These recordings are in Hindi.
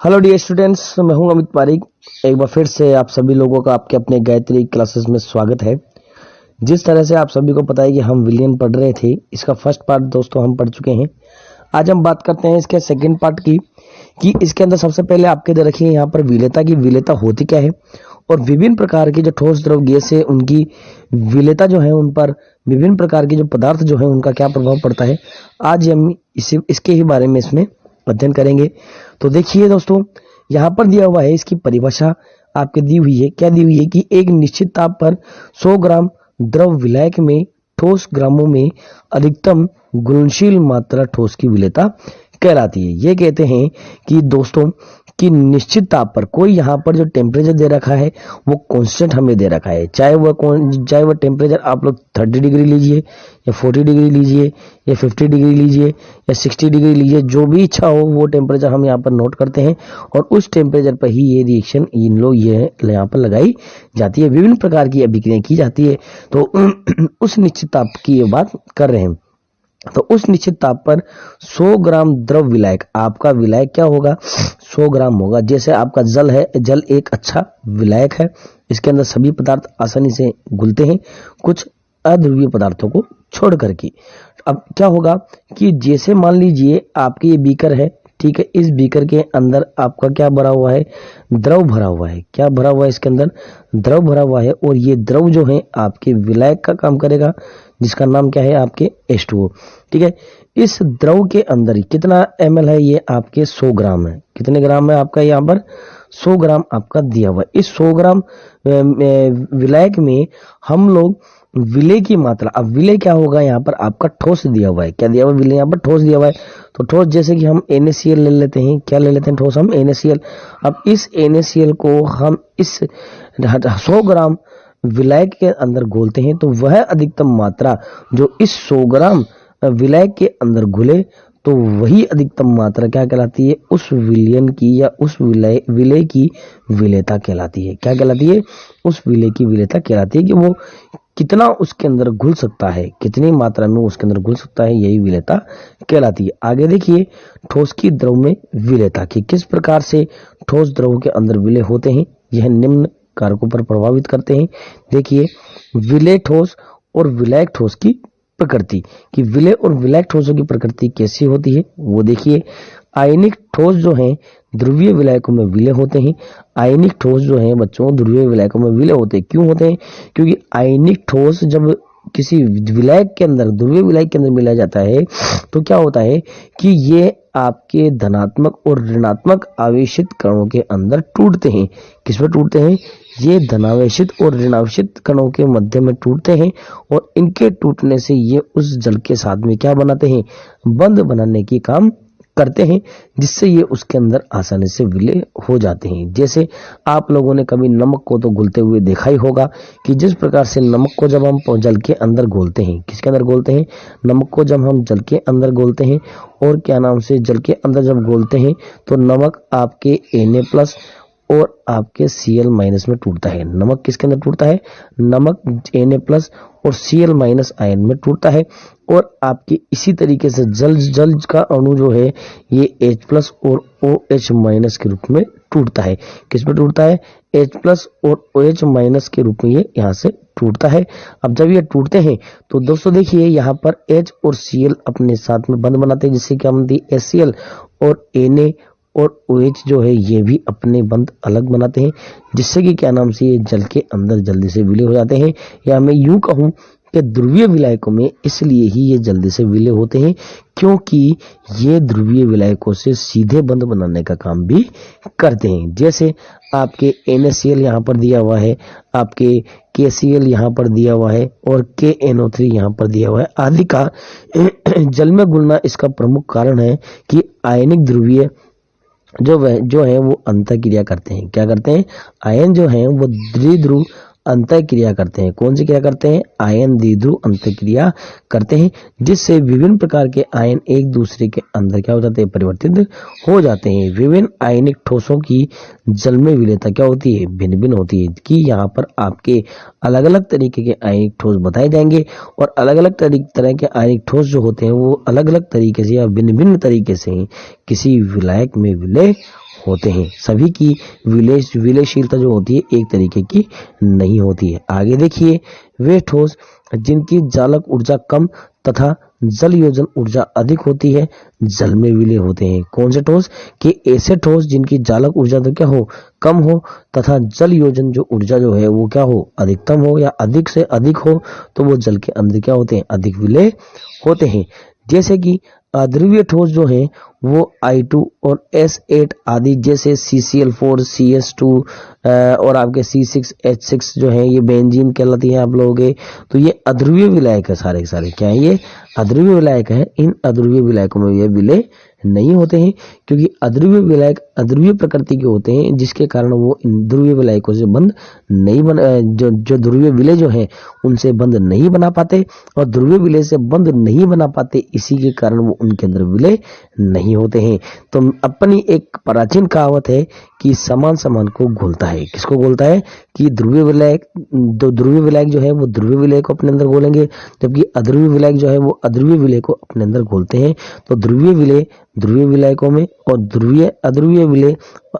हेलो डियर स्टूडेंट्स, मैं हूं अमित पारिक। एक बार फिर से आप सभी लोगों का आपके अपने गायत्री क्लासेस में स्वागत है। जिस तरह से आप सभी को पता है कि हम विलियन पढ़ रहे थे, इसका फर्स्ट पार्ट दोस्तों हम पढ़ चुके हैं। आज हम बात करते हैं इसके सेकंड पार्ट की कि इसके अंदर सबसे पहले आपके दे रखिए यहाँ पर विलेयता की विलेयता होती क्या है और विभिन्न प्रकार के जो ठोस द्रव गैस है उनकी विलेयता जो है उन पर विभिन्न प्रकार के जो पदार्थ जो है उनका क्या प्रभाव पड़ता है। आज हम इसके ही बारे में इसमें अध्ययन करेंगे। तो देखिए दोस्तों, यहाँ पर दिया हुआ है, इसकी परिभाषा आपके दी हुई है। क्या दी हुई है कि एक निश्चित ताप पर 100 ग्राम द्रव विलायक में ठोस ग्रामों में अधिकतम घुलनशील मात्रा ठोस की विलेयता कहलाती है। ये कहते हैं कि दोस्तों कि निश्चित ताप पर कोई यहाँ पर जो टेम्परेचर दे रखा है वो कांस्टेंट हमें दे रखा है, चाहे वह टेम्परेचर आप लोग 30 डिग्री लीजिए या 40 डिग्री लीजिए या 50 डिग्री लीजिए या 60 डिग्री लीजिए, जो भी इच्छा हो वो टेम्परेचर हम यहाँ पर नोट करते हैं और उस टेम्परेचर पर ही ये रिएक्शन इन लोग ये यहाँ पर लगाई जाती है, विभिन्न प्रकार की अभिक्रियाएं की जाती है। तो उस निश्चित ताप की ये बात कर रहे हैं। तो उस निश्चित ताप पर 100 ग्राम द्रव विलायक, आपका विलायक क्या होगा, 100 ग्राम होगा। जैसे आपका जल है, जल एक अच्छा विलायक है, इसके अंदर सभी पदार्थ आसानी से घुलते हैं कुछ अध्रुवीय पदार्थों को छोड़ करके। अब क्या होगा कि जैसे मान लीजिए आपके ये बीकर है, ठीक है, इस बीकर के अंदर आपका क्या भरा हुआ है, द्रव भरा हुआ है। क्या भरा हुआ है, इसके अंदर द्रव भरा हुआ है और ये द्रव जो है आपके विलायक का काम करेगा, जिसका नाम क्या है आपके H2O। ठीक है, इस द्रव के अंदर कितना ml है, ये आपके 100 ग्राम है। कितने ग्राम है आपका यहाँ पर, 100 ग्राम आपका दिया हुआ है। इस 100 ग्राम विलायक में हम लोग विलेय की मात्रा, अब विलेय क्या होगा, यहाँ पर आपका ठोस दिया हुआ है। क्या दिया हुआ है, विलेय यहाँ पर ठोस दिया हुआ है। तो ठोस जैसे कि हम NaCl ले लेते हैं, क्या ले लेते हैं ठोस हम, NaCl। अब इस NaCl को हम इस 100 ग्राम विलायक के अंदर घोलते हैं, तो वह अधिकतम मात्रा जो इस 100 ग्राम विलायक के अंदर घुले, तो वही अधिकतम मात्रा क्या कहलाती है, उस विलयन की या उस विलेय की विलेयता कहलाती है। क्या कहलाती है, उस विलेय की विलेयता कहलाती है कि वो कितना उसके अंदर घुल सकता है, कितनी मात्रा में उसके अंदर घुल सकता है, यही विलेयता कहलाती है। आगे देखिए, ठोस की द्रव में विलेयता की किस प्रकार से ठोस द्रव के अंदर विलेय होते हैं, यह निम्न कारकों पर प्रभावित करते हैं। देखिए, विलेय ठोस और विलायक ठोस की प्रकृति, कि विलेय और विलायक ठोसों की प्रकृति कैसी होती है वो देखिए। आयनिक ठोस जो हैं ध्रुवीय विलायकों में विलेय होते हैं। आयनिक ठोस जो हैं बच्चों ध्रुवीय विलायकों में विलेय होते हैं। क्यों होते हैं, क्योंकि आयनिक ठोस जब किसी विलायक के अंदर, ध्रुवीय विलायक के अंदर मिलाया जाता है, तो क्या होता है कि ये आपके धनात्मक और ऋणात्मक आवेशित कणों के अंदर टूटते हैं। किस में टूटते हैं, ये धनावेशित और ऋणावेशित कणों के मध्य में टूटते हैं और इनके टूटने से ये उस जल के साथ में क्या बनाते हैं, बंध बनाने की काम करते हैं, जिससे ये उसके अंदर आसानी से विलय हो जाते हैं। जैसे आप लोगों ने कभी नमक को तो घुलते हुए देखा ही होगा कि जिस प्रकार से नमक को जब हम जल के अंदर घोलते हैं, किसके अंदर घोलते हैं, नमक को जब हम जल के अंदर घोलते हैं, और क्या नाम से जल के अंदर जब घोलते हैं तो नमक आपके Na+ और आपके Cl- में टूटता है। नमक किसके अंदर टूटता है, नमक Na+ और Cl- आयन में टूटता है। और आपके इसी तरीके से जल का अणु जो है ये H+ और OH- के रूप में टूटता है। किस में टूटता है, H+ और OH- के रूप में ये यहाँ से टूटता है। अब जब ये टूटते हैं तो दोस्तों देखिए, यहाँ पर H और Cl अपने साथ में बंध बनाते हैं, जिससे कि हम HCl और Na और OH जो है ये भी अपने बंध अलग बनाते हैं, जिससे कि क्या नाम से ये जल के अंदर जल्दी से विलय हो जाते हैं। या मैं यूं कहूं कि ध्रुवीय विलायकों में इसलिए ही ये जल्दी से विलय होते हैं, क्योंकि ये ध्रुवीय विलायकों से सीधे बंध बनाने का काम भी करते हैं। जैसे आपके NaCl यहाँ पर दिया हुआ है, आपके KCl यहाँ पर दिया हुआ है और KNO3 यहाँ पर दिया हुआ है आदि का जल में घुलना इसका प्रमुख कारण है कि आयनिक ध्रुवीय जो है वो अंतर क्रिया करते हैं। क्या करते हैं, आयन जो है वो द्विध्रुव अंतर क्रिया करते हैं। कौन सी क्रिया करते हैं, आयन द्विध्रुव अंतर क्रिया करते हैं, जिससे विभिन्न प्रकार के आयन एक दूसरे के अंदर क्या हो जाते हैं, परिवर्तित हो जाते हैं। विभिन्न आयनिक ठोसों की जल में विलेयता क्या होती है, भिन्न भिन्न होती है। कि यहाँ पर आपके अलग अलग तरीके के आयनिक ठोस बताए जाएंगे और अलग अलग तरह के आयनिक ठोस जो होते हैं वो अलग अलग तरीके से या भिन्न भिन्न तरीके से किसी विलायक में विलय होते हैं। सभी की विलयशीलता जो होती है एक तरीके की नहीं होती है। आगे देखिए, वे ठोस जिनकी चालक ऊर्जा कम तथा जल योजन ऊर्जा अधिक होती है जल में विलय होते हैं। कौन से ठोस? कि ऐसे ठोस जिनकी चालक ऊर्जा तो क्या हो, कम हो, तथा जल योजन जो ऊर्जा जो है वो क्या हो, अधिकतम हो या अधिक से अधिक हो, तो वो जल के अंदर क्या होते हैं, अधिक विलय होते हैं। जैसे कि अध्रुवीय ठोस जो है वो I2 और S8 आदि, जैसे CCl4, CS2 और आपके C6H6 जो है ये बेंजीन कहलाती है आप लोगों के। तो ये अध्रुवीय विलायक है, सारे के सारे क्या है, ये अध्रुवीय विलायक है। इन अध्रुवीय विलायकों में ये विलय नहीं होते हैं, क्योंकि अध्रुवीय विलायक अध्रुवीय प्रकृति के होते हैं, जिसके कारण वो इन ध्रुवीय विलायकों से बंध नहीं बन जो ध्रुवीय विलय जो है उनसे बंध नहीं बना पाते, और ध्रुवीय विलय से बंध नहीं बना पाते, इसी के कारण वो उनके अंदर विलय नहीं होते हैं। तो अपनी एक प्राचीन कहावत है कि समान समान को घोलता है। किसको घोलता है? कि ध्रुवीय विलायक, ध्रुवीय विलायक जो है वो ध्रुवीय विलय को अपने अंदर घोलेंगे, जबकि अध्रुवीय विलायक जो है वो अध्रुवीय विलय को अपने अंदर घोलते हैं। तो ध्रुवीय विलय ध्रुवीय विलायकों में और अध्रुवीय विलय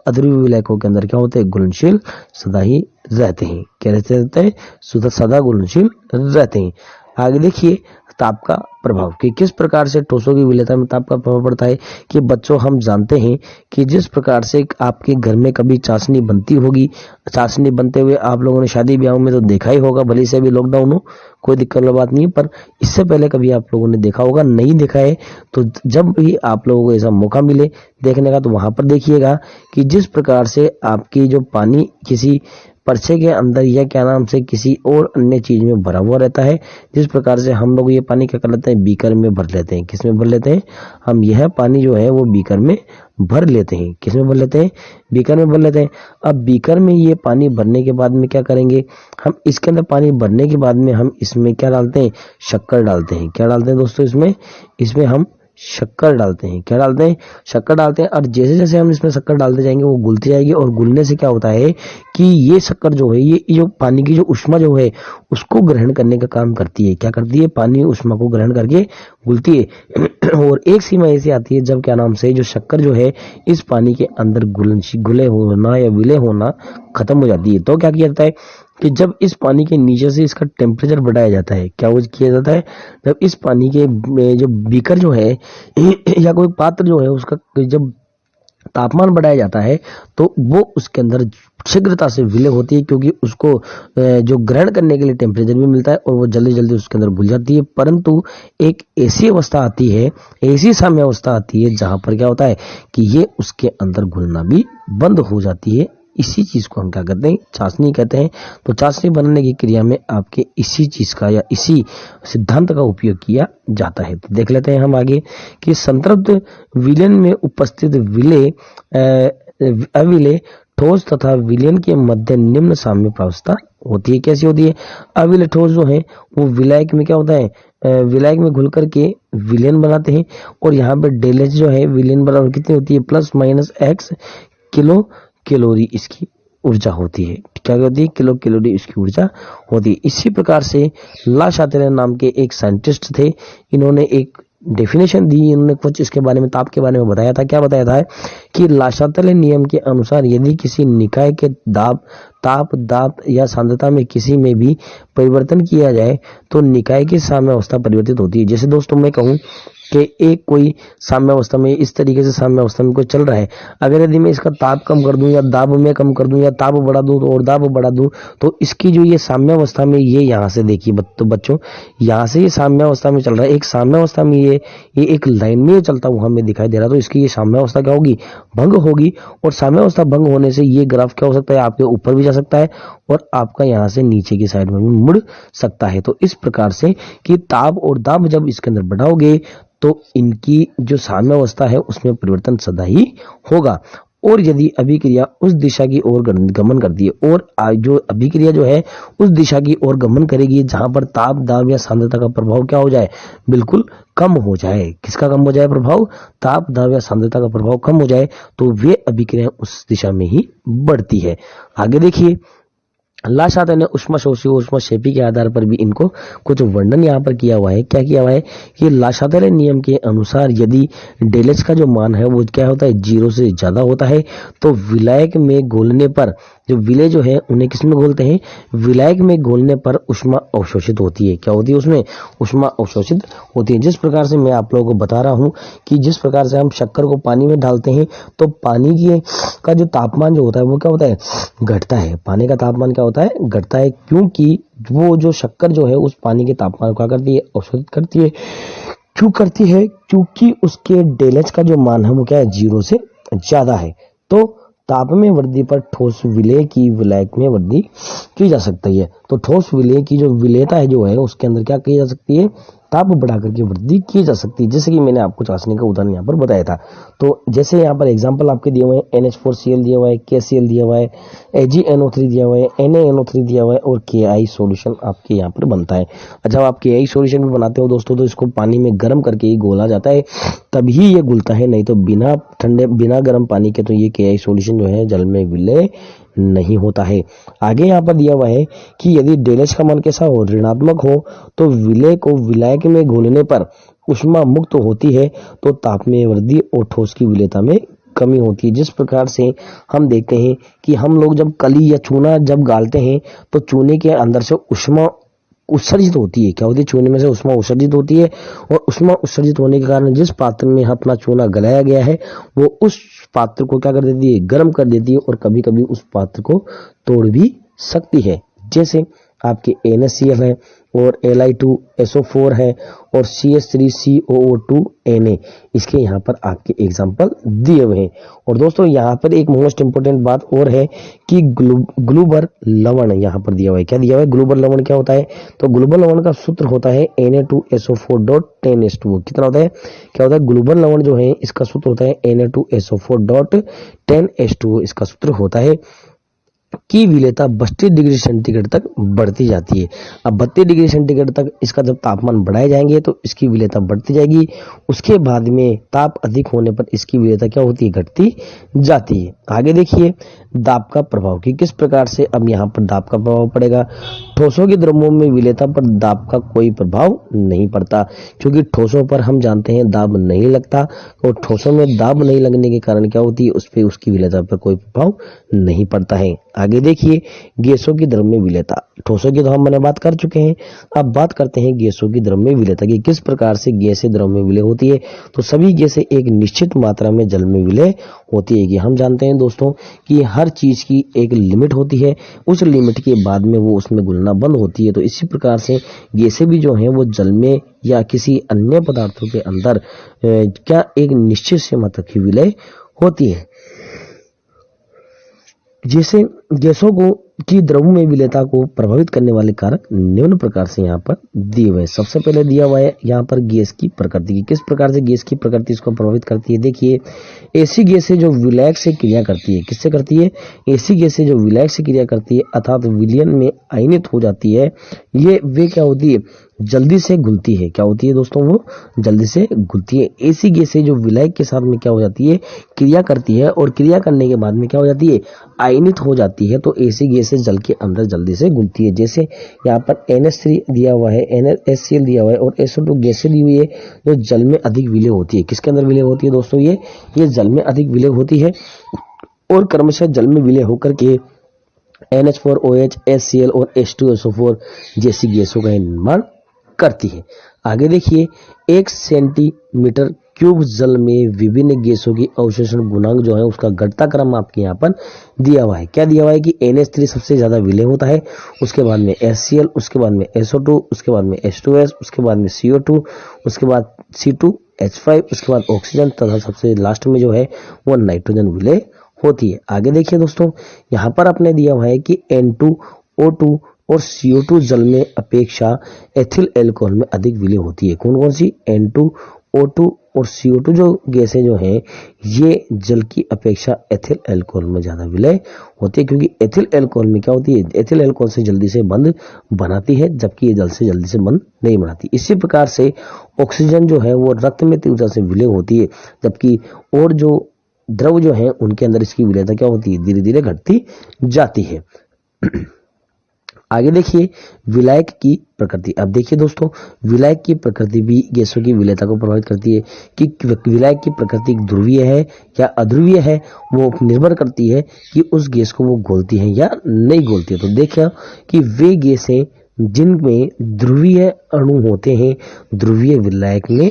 अध्रुवीय विलायकों के अंदर क्या होते हैं, घुलनशील सदा ही रहते हैं। क्या रहते हैं? सदा घुलनशील रहते हैं। आगे देखिए, ताप का प्रभाव, कि किस प्रकार से ठोसों की विलयता में ताप का प्रभाव पड़ता है। कि बच्चों, हम जानते हैं कि जिस प्रकार से आपके घर में कभी चाशनी बनती होगी, चाशनी बनते हुए आप लोगों ने शादी ब्याह में तो देखा ही होगा, भले से भी लॉकडाउन हो, कोई दिक्कत वाली बात नहीं है, पर इससे पहले कभी आप लोगों ने देखा होगा। नहीं देखा है तो जब भी आप लोगों को ऐसा मौका मिले देखने का, तो वहां पर देखिएगा कि जिस प्रकार से आपकी जो पानी किसी पर्चे के अंदर या क्या नाम से किसी और अन्य चीज में भरा हुआ रहता है, जिस प्रकार से हम लोग ये पानी क्या कर लेते हैं, बीकर में भर लेते हैं। किस में भर लेते हैं? हम यह पानी जो है वो बीकर में भर लेते हैं। किस में भर लेते हैं? बीकर में भर लेते हैं। अब बीकर में ये पानी भरने के बाद में क्या करेंगे, हम इसके अंदर पानी भरने के बाद में हम इसमें क्या डालते हैं, शक्कर डालते हैं। क्या डालते हैं दोस्तों? इसमें हम शक्कर डालते हैं। क्या डालते हैं? शक्कर डालते हैं। और जैसे जैसे हम इसमें शक्कर डालते जाएंगे वो घुलती जाएगी, और घुलने से क्या होता है कि ये शक्कर जो है, ये जो पानी की जो ऊष्मा जो है उसको ग्रहण करने का काम करती है। क्या करती है? पानी ऊष्मा को ग्रहण करके घुलती है। और एक सीमा ऐसी आती है जब क्या नाम से जो शक्कर जो है इस पानी के अंदर घुले होना या विलय होना खत्म हो जाती है। तो क्या किया जाता है कि जब इस पानी के नीचे से इसका टेम्परेचर बढ़ाया जाता है, क्या वो किया जाता है, जब इस पानी के जो बीकर जो है या कोई पात्र जो है उसका जब तापमान बढ़ाया जाता है, तो वो उसके अंदर शीघ्रता से विलय होती है, क्योंकि उसको जो ग्रहण करने के लिए टेम्परेचर भी मिलता है और वो जल्दी जल्दी उसके अंदर घुल जाती है। परंतु एक ऐसी अवस्था आती है, ऐसी साम्य अवस्था आती है जहां पर क्या होता है कि ये उसके अंदर घुलना भी बंद हो जाती है। इसी चीज को हम क्या कहते हैं, चाशनी कहते हैं। तो चाशनी बनाने की क्रिया में आपके इसी चीज का या इसी सिद्धांत का उपयोग किया जाता है। तो देख लेते हैं हम आगे कि संतृप्त विलयन में उपस्थित विलय अविलय ठोस तथा विलयन के मध्य निम्न साम्य प्रावस्था होती है। कैसी होती है? अविलय ठोस जो है वो विलायक में क्या होता है, विलायक में घुल करके विलयन बनाते हैं, और यहाँ पे डेल एच जो है विलयन बराबर कितनी होती है, +- किलो कैलोरी इसकी ऊर्जा होती है। क्या होती है? किलो कैलोरी इसकी ऊर्जा होती है। इसी प्रकार से ला शातेल नाम के एक साइंटिस्ट थे, इन्होंने एक डेफिनेशन दी, इन्होंने कुछ इसके बारे में, ताप के बारे में बताया था। क्या बताया था कि ला शातेल नियम के अनुसार यदि किसी निकाय के दाब या सांद्रता में किसी में भी परिवर्तन किया जाए तो निकाय की साम्य अवस्था परिवर्तित होती है। जैसे दोस्तों मैं कहूं कि एक कोई साम्य अवस्था में, इस तरीके से साम्य अवस्था में कोई चल रहा है, अगर यदि मैं इसका ताप कम कर दूं या दाब में कम कर दूं या ताप बढ़ा दूं तो और दाब बढ़ा दूं, तो इसकी जो ये साम्य अवस्था में, ये यहाँ से देखिए तो बच्चों, यहाँ से ये साम्य अवस्था में चल रहा है, एक साम्य अवस्था में ये एक लाइन में चलता हुआ हमें दिखाई दे रहा है, तो इसकी ये साम्य अवस्था क्या होगी, भंग होगी। और साम्य अवस्था भंग होने से ये ग्राफ क्या हो सकता है, आपके ऊपर भी जा सकता है और आपका यहाँ से नीचे की साइड में भी मुड़ सकता है। तो इस प्रकार से कि ताप और दाब जब इसके अंदर बढ़ाओगे तो इनकी जो साम्य अवस्था है उसमें परिवर्तन सदा ही होगा। और यदि अभिक्रिया उस दिशा की ओर गमन करती है, और जो अभिक्रिया जो है उस दिशा की ओर गमन करेगी जहां पर ताप, दाब या सांद्रता का प्रभाव क्या हो जाए, बिल्कुल कम हो जाए। किसका कम हो जाए प्रभाव? ताप, दाब या सांद्रता का प्रभाव कम हो जाए, तो वे अभिक्रिया उस दिशा में ही बढ़ती है। आगे देखिए लाशाते ने ऊष्माशोषी और ऊष्माक्षेपी के आधार पर भी इनको कुछ वर्णन यहाँ पर किया हुआ है। क्या किया हुआ है कि लाशाते नियम के अनुसार यदि डेलेज का जो मान है वो क्या होता है, 0 से ज्यादा होता है, तो विलायक में घोलने पर, जो विलेय जो है उन्हें किसमें घोलते हैं, विलायक में घोलने पर ऊष्मा अवशोषित होती है। क्या होती है, उसमें ऊष्मा अवशोषित होती है। जिस प्रकार से मैं आप लोगों को बता रहा हूं कि जिस प्रकार से हम शक्कर को पानी में डालते हैं तो पानी की का जो तापमान जो होता है वो क्या होता है, घटता है। पानी का तापमान क्या होता है, घटता है, क्योंकि वो जो शक्कर जो है उस पानी के तापमान को क्या करती है, अवशोषित करती है। क्यों करती है, क्योंकि उसके डेलेज का जो मान है वो क्या है, 0 से ज्यादा है। तो ताप में वृद्धि पर ठोस विलेय की विलायक में वृद्धि की जा सकती है। तो ठोस विलेय की जो विलेयता है जो है उसके अंदर क्या की जा सकती है, ताप बढ़ा करके वृद्धि की जा सकती है। जैसे कि मैंने आपको चाशनी का उदाहरण यहाँ पर बताया था। तो जैसे यहाँ पर एग्जांपल आपके दिए हुए हैं, NH4Cl दिया हुआ है, KCl दिया हुआ है, AgNO3 दिया हुआ है, NaNO3 दिया हुआ है और KI सॉल्यूशन आपके यहाँ पर बनता है। जब आप KI सॉल्यूशन भी बनाते हो दोस्तों तो इसको पानी में गर्म करके ही घोला जाता है, तभी ये घुलता है, नहीं तो बिना ठंडे बिना गर्म पानी के तो ये KI सॉल्यूशन जो है जल में विलय नहीं होता है। आगे यहाँ पर दिया हुआ है कि यदि डेलेज का मान कैसा हो, ऋणात्मक हो, तो विलेय को विलायक में घोलने पर ऊष्मा मुक्त होती है, तो ताप में वृद्धि और ठोस की विलेयता में कमी होती है। जिस प्रकार से हम देखते हैं कि हम लोग जब कली या चूना जब गालते हैं तो चूने के अंदर से ऊष्मा उत्सर्जित होती है। क्या होती है, चूने में से ऊष्मा उत्सर्जित होती है, और ऊष्मा उत्सर्जित होने के कारण जिस पात्र में अपना चूना गलाया गया है वो उस पात्र को क्या कर देती है, गर्म कर देती है, और कभी कभी उस पात्र को तोड़ भी सकती है। जैसे आपके NaCl है और Li2SO4 है और CH3COO2Na, इसके यहाँ पर आपके एग्जाम्पल दिए हुए हैं। और दोस्तों यहाँ पर एक मोस्ट इंपोर्टेंट बात और है कि ग्लूबर लवण यहाँ पर दिया हुआ है। क्या दिया हुआ है, ग्लूबर लवण क्या होता है, तो ग्लूबर लवण का सूत्र होता है Na2SO4.10H2O। कितना होता है, क्या होता है, ग्लूबर लवण जो है इसका सूत्र होता है Na2SO4.10H2O। इसका सूत्र होता है की विलेयता 32 डिग्री सेंटीग्रेड तक बढ़ती जाती है। अब 32 डिग्री सेंटीग्रेड तक इसका जब तापमान बढ़ाए जाएंगे तो इसकी विलेयता बढ़ती जाएगी। उसके बाद में ताप अधिक होने पर इसकी विलेयता क्या होती है, घटती जाती है। आगे देखिए दाब का प्रभाव की किस प्रकार से अब यहाँ पर दाब का प्रभाव पड़ेगा। ठोसों के द्रव्यों में विलेयता पर दाब का कोई प्रभाव नहीं पड़ता, क्योंकि ठोसों पर हम जानते हैं दाब नहीं लगता, और ठोसों में दाब नहीं लगने के कारण क्या होती है, उस पर उसकी विलेयता पर कोई प्रभाव नहीं पड़ता है। आगे देखिए गैसों की द्रव्य विलेयता। ठोसों की तो हम मैंने बात कर चुके हैं, अब बात करते हैं गैसों की द्रव्य विलेयता की किस प्रकार से गैसें द्रव में विलय होती है। तो सभी गैसें एक निश्चित मात्रा में जल में विलय होती है। कि हम जानते हैं दोस्तों कि हर चीज की एक लिमिट होती है, उस लिमिट के बाद में वो उसमें घुलना बंद होती है। तो इसी प्रकार से गैसें भी जो हैं वो जल में या किसी अन्य पदार्थों के अंदर क्या एक निश्चित सीमा तक ही विलय होती है। जैसे गैसों को की द्रव्य में विलेयता को प्रभावित करने वाले कारक निम्न प्रकार से यहाँ पर दिए हुए हैं। सबसे पहले दिया हुआ है यहाँ पर गैस की प्रकृति की, किस प्रकार से गैस की प्रकृति इसको प्रभावित करती है। देखिए ऐसी गैसें जो विलायक से क्रिया करती है, किससे करती है, ऐसी गैसें जो विलायक से क्रिया करती है अर्थात विलयन में आयनित हो जाती है, ये वे क्या होती है, जल्दी से घुलती है। क्या होती है दोस्तों, वो जल्दी से घुलती है। ऐसी गैसें जो विलायक के साथ में क्या हो जाती है, क्रिया करती है, और क्रिया करने के बाद में क्या हो जाती है, आयनित हो जाती है। तो ऐसी गैसें जल के अंदर जल्दी से घुलती है। जैसे यहाँ पर NH3 दिया हुआ है, NaCl दिया हुआ है और SO2 गैसें दी हुई है जो जल में अधिक विलय होती है। किसके अंदर विलय होती है दोस्तों, ये जल में अधिक विलय होती है, और क्रमशः जल में विलय होकर के NH4OH, HCl और H2SO4 जैसी गैसों का निर्माण करती है। आगे देखिए 1 सेंटीमीटर क्यूब जल में विभिन्न गैसों की अवशोषण गुणांक जो है उसका घटता क्रम आपके यहाँ पर दिया हुआ है। क्या दिया हुआ है कि NH3 सबसे ज्यादा विलय होता है, उसके बाद में HCl, उसके बाद में SO2, उसके बाद में H2S, उसके बाद में CO2, उसके बाद C2H5, उसके बाद ऑक्सीजन, तथा सबसे लास्ट में जो है वो नाइट्रोजन विलय होती है। आगे देखिए दोस्तों यहाँ पर आपने दिया हुआ है कि N2O2 और CO2 जल में अपेक्षा एथिल एल्कोहल में अधिक विलय होती है। कौन कौन सी, N2O2 और CO2 जो गैसें जो हैं ये जल की अपेक्षा एथिल एल्कोहल में ज्यादा विलय होती है, क्योंकि एथिल एल्कोहल में क्या होती है, एथिल एल्कोहल से जल्दी से बंध बनाती है, जबकि ये जल से जल्दी से बंध नहीं बनाती। इसी प्रकार से ऑक्सीजन जो है वो रक्त में तीव्रता से विलय होती है, जबकि और जो द्रव जो है उनके अंदर इसकी विलयता क्या होती है, धीरे धीरे घटती जाती है। आगे देखिए विलायक की प्रकृति। अब देखिए दोस्तों, विलायक की प्रकृति भी गैसों की विलेयता को प्रभावित करती है कि विलायक की प्रकृति ध्रुवीय है या अध्रुवीय है, वो निर्भर करती है कि उस गैस को वो घोलती है या नहीं घोलती है। तो देखिए कि वे गैसें जिनमें ध्रुवीय अणु होते हैं ध्रुवीय विलायक में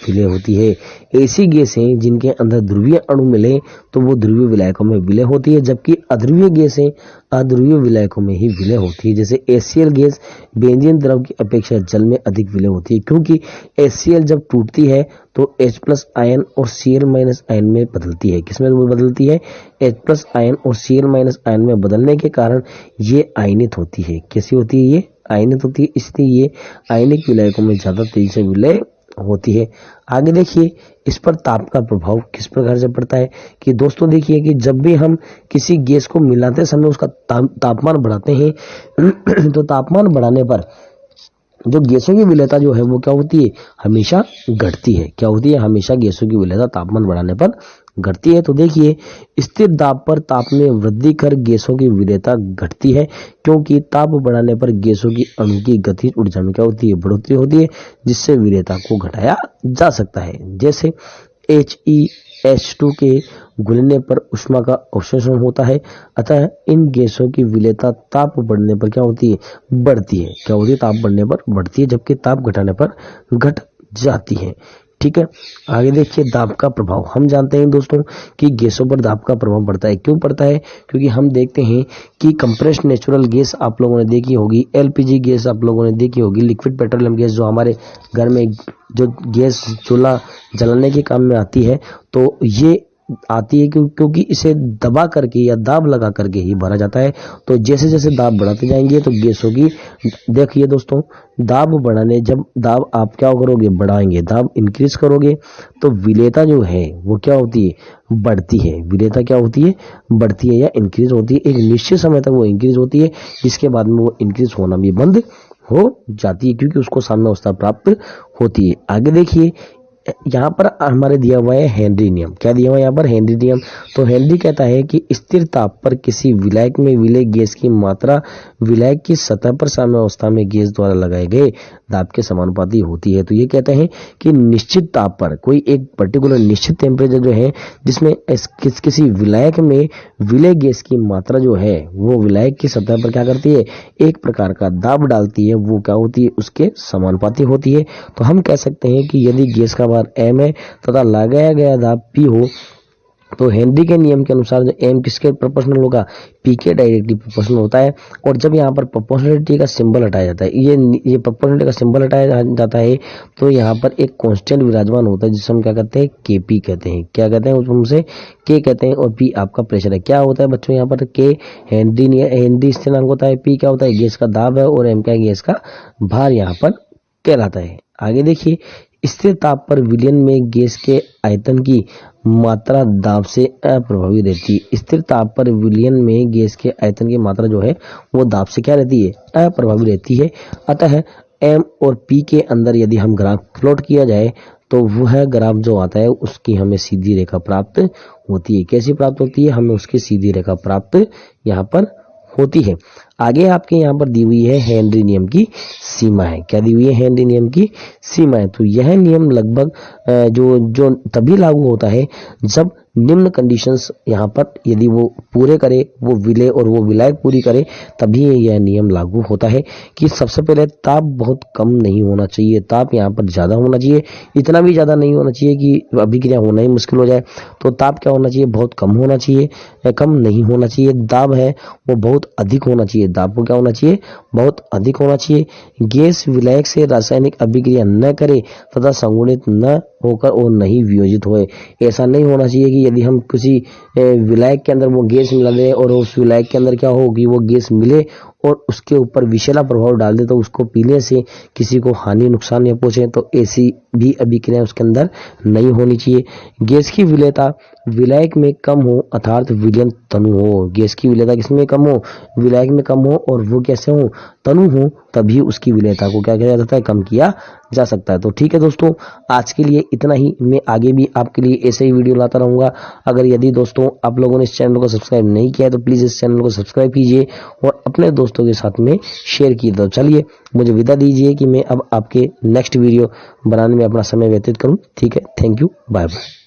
विलय होती है। ऐसी गैसें जिनके अंदर ध्रुवीय अणु मिले तो वो ध्रुवीय विलायकों में विलय होती है, जबकि अध्रुवीय गैसें अध्रुवीय विलायकों में ही विलय होती है। जैसे HCl गैस बेंजीन द्रव की अपेक्षा जल में अधिक विलय होती है, क्योंकि HCl जब टूटती है तो H+ आयन और Cl- आयन में बदलती है। किसमें बदलती है? H+ आयन और Cl- आयन में बदलने के कारण ये आयनित होती है। कैसी होती है? ये आयनित होती है, इसलिए ये आयनिक विलायकों में ज्यादा तेजी से विलय होती है। आगे देखिए इस पर ताप का प्रभाव किस प्रकार से पड़ता है कि दोस्तों देखिए कि जब भी हम किसी गैस को मिलाते समय उसका तापमान बढ़ाते हैं तो तापमान बढ़ाने पर जो गैसों की विलेयता जो है वो क्या होती है? हमेशा घटती है। क्या होती है? हमेशा गैसों की विलेयता तापमान बढ़ाने पर घटती है। तो देखिए स्थिर दाब पर ताप में वृद्धि कर गैसों की विलेयता घटती है, क्योंकि ताप बढ़ाने पर गैसों की अणु की गतिज ऊर्जा में क्या होती है? बढ़ोतरी होती है, जिससे विलेयता को घटाया जा सकता है। जैसे HeH2 के घुलने पर ऊष्मा का अवशोषण होता है, अतः इन गैसों की विलेयता ताप बढ़ने पर क्या होती है? बढ़ती है। क्या होती है? ताप बढ़ने पर बढ़ती है, जबकि ताप घटाने पर घट जाती है। ठीक है, आगे देखिए दाब का प्रभाव। हम जानते हैं दोस्तों कि गैसों पर दाब का प्रभाव पड़ता है। क्यों पड़ता है? क्योंकि हम देखते हैं कि कंप्रेस्ड नेचुरल गैस आप लोगों ने देखी होगी, LPG गैस आप लोगों ने देखी होगी, लिक्विड पेट्रोलियम गैस जो हमारे घर में जो गैस चूल्हा जलाने के काम में आती है, तो ये आती है क्योंकि इसे दबा करके या दाब लगा करके ही भरा जाता है। तो जैसे जैसे दाब बढ़ाते जाएंगे तो गैसों की, देखिए दोस्तों, दाब बढ़ाने, जब दाब आप क्या करोगे? बढ़ाएंगे, दाब इंक्रीज करोगे तो विलेयता जो है वो क्या होती है? बढ़ती है। विलेयता क्या होती है? बढ़ती है या इंक्रीज होती है। एक निश्चित समय तक वो इंक्रीज होती है, जिसके बाद में वो इंक्रीज होना भी बंद हो जाती है, क्योंकि उसको साम्यावस्था प्राप्त होती है। आगे देखिए यहाँ पर हमारे दिया हुआ है हेनरी नियम। क्या दिया हुआ है यहाँ पर? हेनरी नियम। तो हेनरी कहता है कि स्थिर ताप पर किसी विलायक में विलय गैस की मात्रा विलायक की सतह पर साम्यावस्था में गैस द्वारा लगाए गए दाब के समानुपाती होती है। तो ये कहते हैं कि निश्चित ताप पर कोई एक पर्टिकुलर निश्चित टेम्परेचर जो है जिसमें किसी विलायक में विलय गैस की मात्रा जो है वो विलायक की सतह पर क्या करती है? एक प्रकार का दाब डालती है, वो क्या होती है? उसके समानुपाती होती है। तो हम कह सकते हैं कि यदि गैस का भार m है तथा लगाया गया दाब P हो, तो हेनरी के नियम के अनुसार जो m किसके प्रोपोर्शनल होगा? P के डायरेक्टली प्रोपोर्शनल होता है। और जब यहाँ पर प्रोपोर्शनलिटी का सिंबल हटाया जाता है, ये प्रोपोर्शनलिटी का सिंबल हटाया जाता है, तो यहाँ पर एक कांस्टेंट विराजमान होता है जिसे हम क्या कहते हैं? Kp कहते हैं। क्या कहते हैं? उससे K कहते हैं, और P आपका प्रेशर है। क्या होता है बच्चों यहाँ पर? K हेनरी स्थिरांक होता है, P क्या होता है? गैस का दाब है, और m क्या है? गैस का भार यहाँ पर कहलाता है। आगे देखिए स्थिर ताप पर विलयन में गैस के आयतन की मात्रा दाब से अप्रभावी रहती है। स्थिर ताप पर विलयन में गैस के आयतन की मात्रा जो है वो दाब से क्या रहती है? अप्रभावी रहती है। अतः m और p के अंदर यदि हम ग्राफ प्लॉट किया जाए तो वह ग्राफ जो आता है उसकी हमें सीधी रेखा प्राप्त होती है। कैसी प्राप्त होती है? हमें उसकी सीधी रेखा प्राप्त यहाँ पर होती है। आगे आपके यहाँ पर दी हुई है हेनरी नियम की सीमा है। क्या दी हुई है? हेनरी नियम की सीमा है। तो यह नियम लगभग जो तभी लागू होता है जब निम्न कंडीशंस यहाँ पर यदि वो पूरे करे, वो विलय और वो विलायक पूरी करे, तभी यह नियम लागू होता है कि सबसे पहले ताप बहुत कम नहीं होना चाहिए, ताप यहाँ पर ज्यादा होना चाहिए। इतना भी ज्यादा नहीं होना चाहिए कि अभिक्रिया होना ही मुश्किल हो जाए। तो ताप क्या होना चाहिए? बहुत कम होना चाहिए, कम नहीं होना चाहिए। दाब है वो बहुत अधिक होना चाहिए। दाब को क्या होना चाहिए? बहुत अधिक होना चाहिए। गैस विलायक से रासायनिक अभिक्रिया न करे तथा संगुणित न होकर और नहीं वियोजित होए। ऐसा नहीं होना चाहिए कि यदि हम किसी विलायक के अंदर वो गैस मिला दें और उस विलायक के अंदर क्या हो कि वो गैस मिले और उसके ऊपर विषैला प्रभाव डाल दे, तो उसको पीने से किसी को हानि नुकसान नहीं पहुंचे। तो ऐसी भी अभिक्रिया उसके अंदर नहीं होनी चाहिए। गैस की विलेयता विलायक में कम हो अर्थात विलयन तनु हो। गैस की विलेयता किसमें कम हो? विलायक में कम हो, और वो कैसे हो? तनु हो, तभी उसकी विलेयता को क्या किया जाता है? कम किया जा सकता है। तो ठीक है दोस्तों, आज के लिए इतना ही। मैं आगे भी आपके लिए ऐसे ही वीडियो लाता रहूंगा। अगर यदि दोस्तों आप लोगों ने इस चैनल को सब्सक्राइब नहीं किया है तो प्लीज इस चैनल को सब्सक्राइब कीजिए और अपने दोस्तों दोस्तों के साथ में शेयर किए। तो चलिए मुझे विदा दीजिए कि मैं अब आपके नेक्स्ट वीडियो बनाने में अपना समय व्यतीत करूं। ठीक है, थैंक यू, बाय बाय।